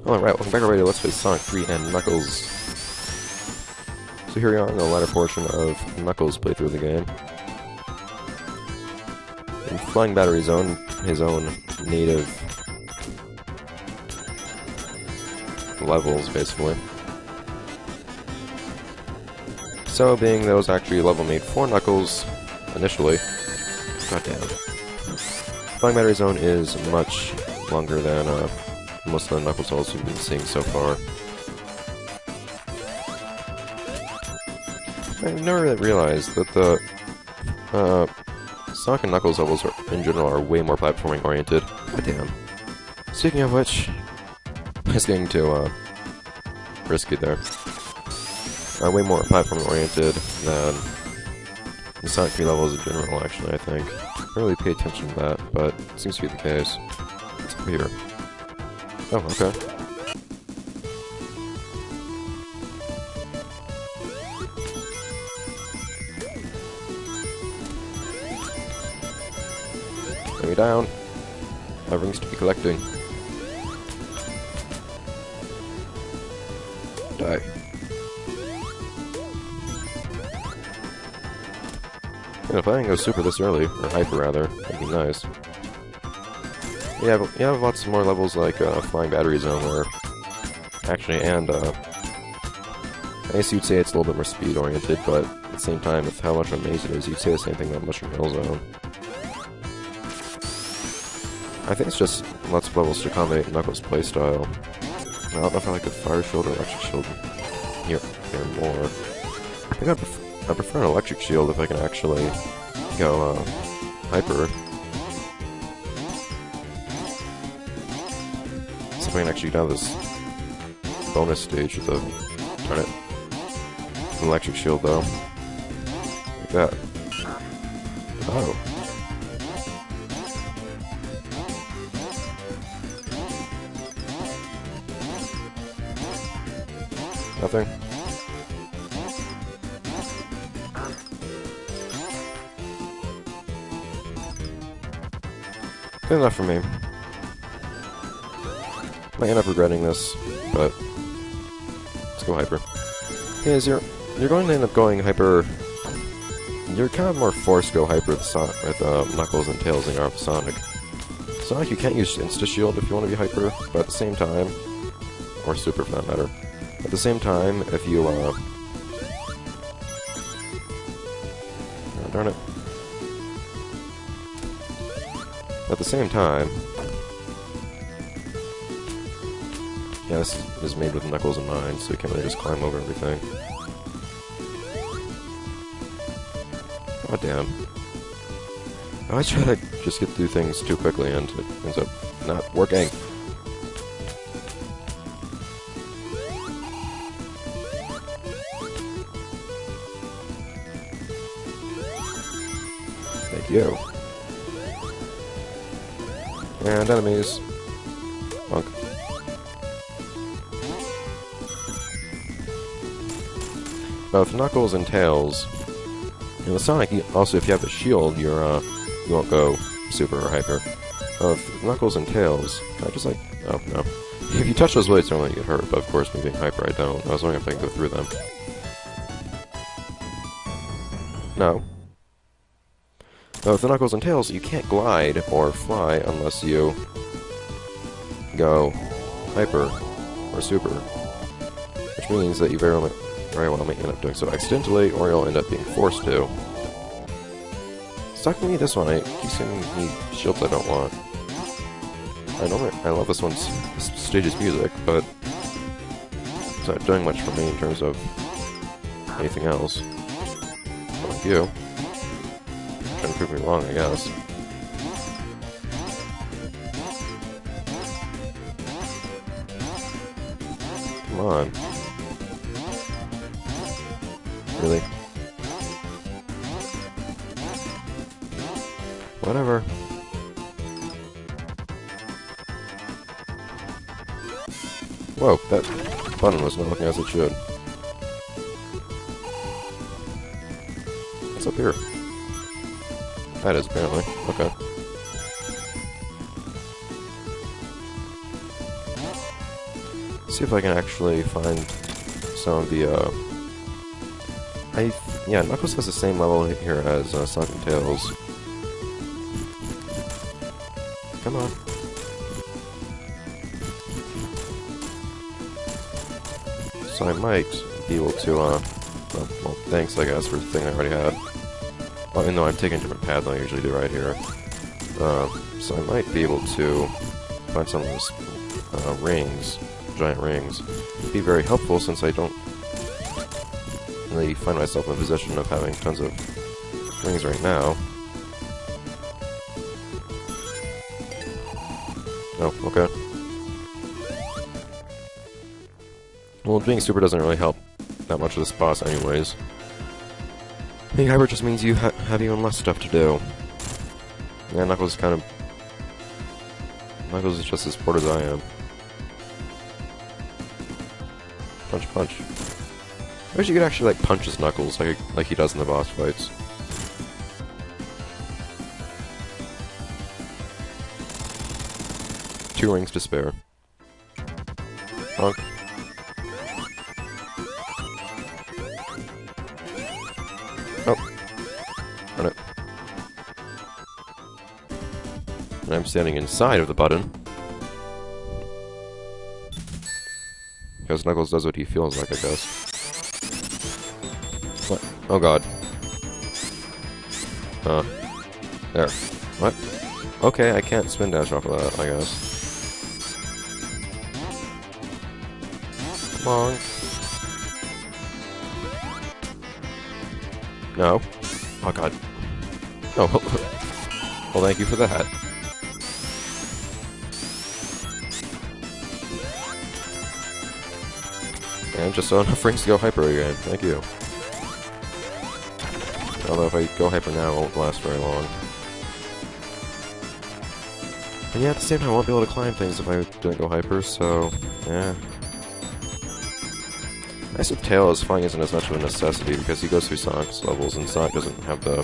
Alright, welcome back everybody to Let's Play Sonic 3 and Knuckles. So here we are in the latter portion of Knuckles' playthrough of the game. In Flying Battery Zone, his own native levels, basically. So, being that was actually a level made for Knuckles, initially, goddamn. Flying Battery Zone is much longer than, most of the Knuckles levels we've been seeing so far. I never really realized that the Sonic and Knuckles levels in general are way more platforming oriented. God damn. Speaking of which, it's getting too risky there. Way more platforming oriented than the Sonic 3 levels in general, actually, I think. I don't really pay attention to that, but it seems to be the case. It's up here. Oh, okay. Lay me down. I have rings to be collecting. Die. Yeah, if I didn't go super this early, or hyper rather, that'd be nice. You have lots more levels like Flying Battery Zone where actually, and I guess you'd say it's a little bit more speed oriented, but at the same time, with how much of a maze it is, you'd say the same thing about Mushroom Hill Zone. I think it's just lots of levels to accommodate Knuckles' playstyle. I don't know if I like the Fire Shield or Electric Shield here more. I think I prefer an Electric Shield if I can actually go hyper. So if I can actually get out of this bonus stage with a darn it, an Electric Shield though. Like that. Oh. Nothing. Good enough for me. Might end up regretting this, but let's go hyper. Yeah, you're going to end up going hyper. You're kind of more forced to go hyper with Knuckles and Tails than you are with Sonic. Sonic, you can't use Insta Shield if you want to be hyper, but at the same time, or super for that matter. At the same time, if you oh, darn it. At the same time, yeah, this is made with Knuckles in mind, so you can't really just climb over everything. God damn. I always try to just get through things too quickly and it ends up not working. Thank you. And enemies. Bonk. Now with Knuckles and Tails, and with Sonic, also if you have a shield, you won't go super or hyper. With Knuckles and Tails, can I just like, oh no. If you touch those blades, they're only gonna get hurt, but of course me being hyper, I don't. I was wondering if I can go through them. No. With the Knuckles and Tails, you can't glide or fly unless you go hyper or super, which means that you very well may end up doing so accidentally, or you'll end up being forced to. Stop me this one. I keep sending me shields I don't want. I love this stage's music, but it's not doing much for me in terms of anything else. Not like you. Trying to prove me wrong, I guess. Come on. Really? Whatever. Whoa, that button was not looking as it should. What's up here? That is, apparently. Okay. see if I can actually find some of the, yeah, Knuckles has the same level here as Sonic and Tails. Come on. So I might be able to, well, thanks, I guess, for the thing I already had. Well, even though I'm taking a different path than I usually do right here. So I might be able to find some of those rings, giant rings. It'd be very helpful since I don't really find myself in a position of having tons of rings right now. Oh, okay. Well, being super doesn't really help that much of this boss anyways. Being hyper just means you have even less stuff to do. Yeah, Knuckles is just as bored as I am. Punch, punch. I wish you could actually, like, punch his Knuckles like he does in the boss fights. Two rings to spare. Bonk. Oh. Run it. And I'm standing inside of the button. Because Knuckles does what he feels like, I guess. What? Oh god. There. What? Okay, I can't spin dash off of that, I guess. Come on. No. Oh god. Oh, well, thank you for that. And just enough rings to go hyper again. Thank you. Although if I go hyper now, it won't last very long. And yeah, at the same time, I won't be able to climb things if I don't go hyper, so... yeah. Nice with Tails, flying isn't as much of a necessity because he goes through Sonic's levels and Sonic doesn't have the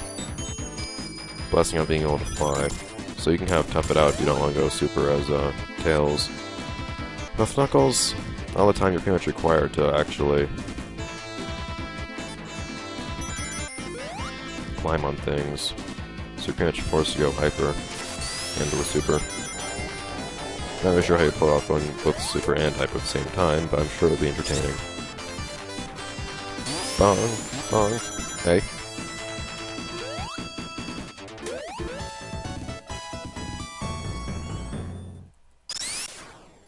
blessing of being able to fly. So you can have tough it out if you don't want to go super as Tails. With Knuckles, all the time you're pretty much required to actually climb on things. So you're pretty much forced to go hyper and with super. Not really sure how you pull off going both super and hyper at the same time, but I'm sure it'll be entertaining. Bong, bong, hey.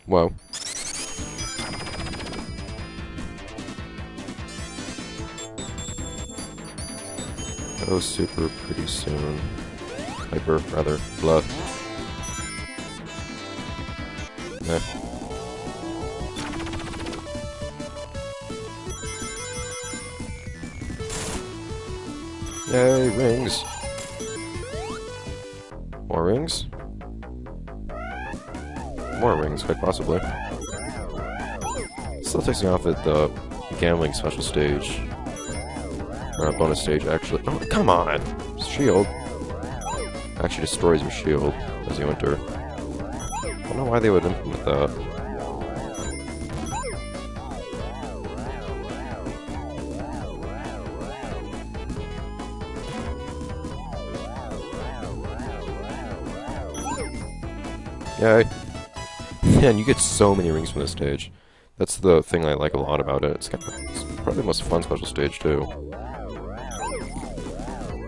Whoa. Go super pretty soon. Hyper, rather. Blah. Eh. Yay, rings! More rings? More rings, quite possibly. Still takes me off at the gambling special stage. Or a bonus stage, actually. Oh, come on! Shield. Actually destroys your shield as you enter. I don't know why they would implement that. Yay. Man, you get so many rings from this stage. That's the thing I like a lot about it. It's probably the most fun special stage, too.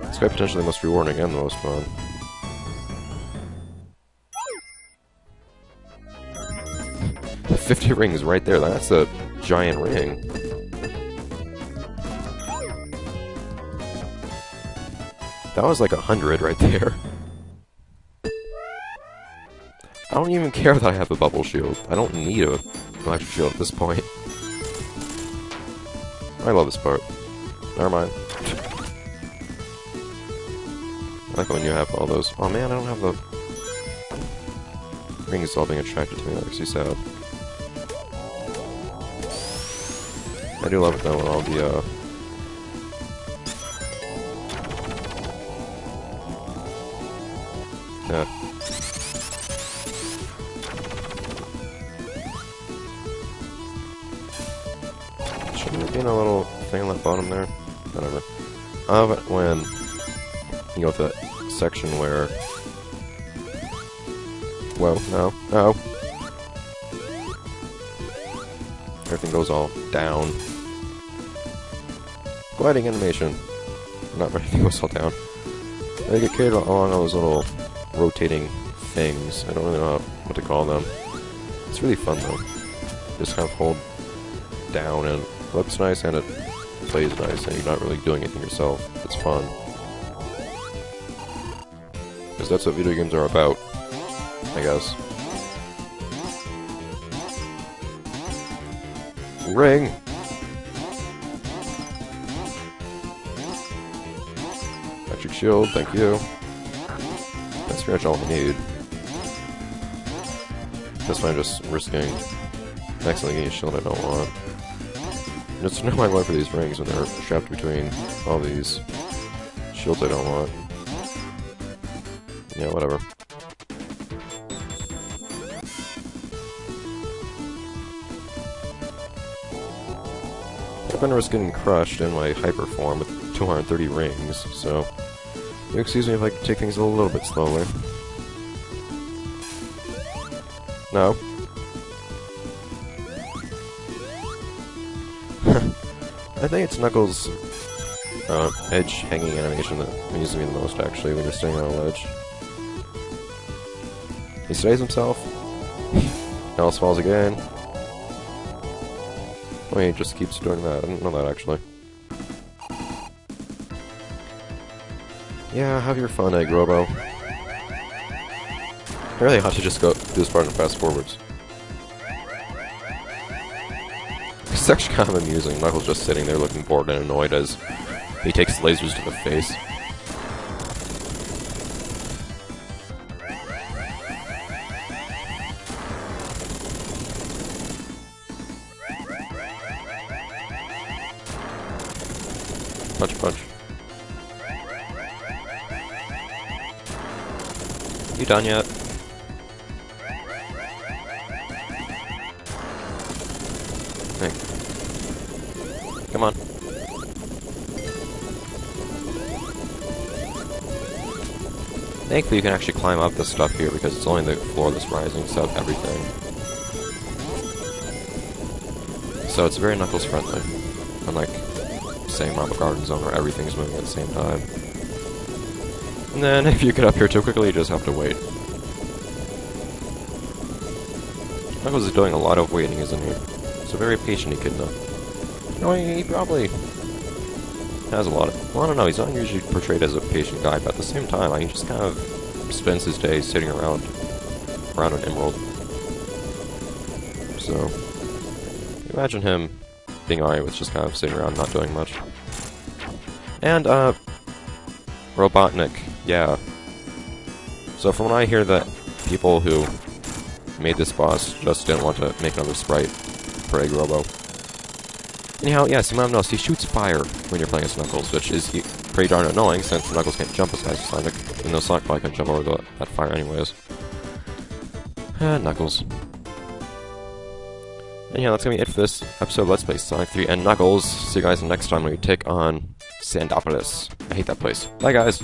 It's quite potentially the most rewarding and the most fun. The 50 rings right there, that's a giant ring. That was like 100 right there. I don't even care that I have a bubble shield. I don't need a electric shield at this point. I love this part. Never mind. I like when you have all those. Oh man, I don't have the rings all being attracted to me. That makes me sad. I do love it though when all the yeah. there being a little thing on that bottom there? Whatever. But when you go with that section where... Whoa, no, no! Everything goes all down. Gliding animation. Not everything goes all down. They get carried along all those little rotating things. I don't really know what to call them. It's really fun though. Just kind of hold down and it looks nice and it plays nice and you're not really doing anything yourself. It's fun. Because that's what video games are about, I guess. Ring! Magic shield, thank you. That's pretty much all I need. That's why I'm just risking accidentally getting a shield I don't want. There's no point going for these rings when they're strapped between all these shields I don't want. Yeah, whatever. I've been risk getting crushed in my hyper form with 230 rings, so you excuse me if I take things a little bit slowly. No. I think it's Knuckles' edge hanging animation that amuses me the most, actually, when you're standing on a ledge. He steadies himself. Else falls again. Oh, he just keeps doing that. I didn't know that, actually. Yeah, have your fun, Egg Robo. I really have to just go do this part and fast forwards. It's actually kind of amusing. Knuckles just sitting there looking bored and annoyed as he takes lasers to the face. Punch, punch. You done yet? Hey. Come on. Thankfully you can actually climb up this stuff here because it's only the floor that's rising, so everything. So it's very Knuckles friendly. Unlike, say, Marble Garden Zone where everything's moving at the same time. And then if you get up here too quickly, you just have to wait. Knuckles is doing a lot of waiting, isn't he? He's a very patient echidna. No, he probably has a lot of... Well, I don't know, he's not usually portrayed as a patient guy, but at the same time, he just kind of spends his day sitting around an emerald. So, imagine him being alright with just kind of sitting around not doing much. And, Robotnik, yeah. So from what I hear that people who made this boss just didn't want to make another sprite for Egg Robo. Anyhow, yes, you might have noticed he shoots fire when you're playing as Knuckles, which is pretty darn annoying since Knuckles can't jump as fast as Sonic, even though Sonic probably can jump over that fire anyways. Knuckles. Anyhow, that's gonna be it for this episode of Let's Play Sonic 3 and Knuckles. See you guys next time when we take on Sandopolis. I hate that place. Bye, guys!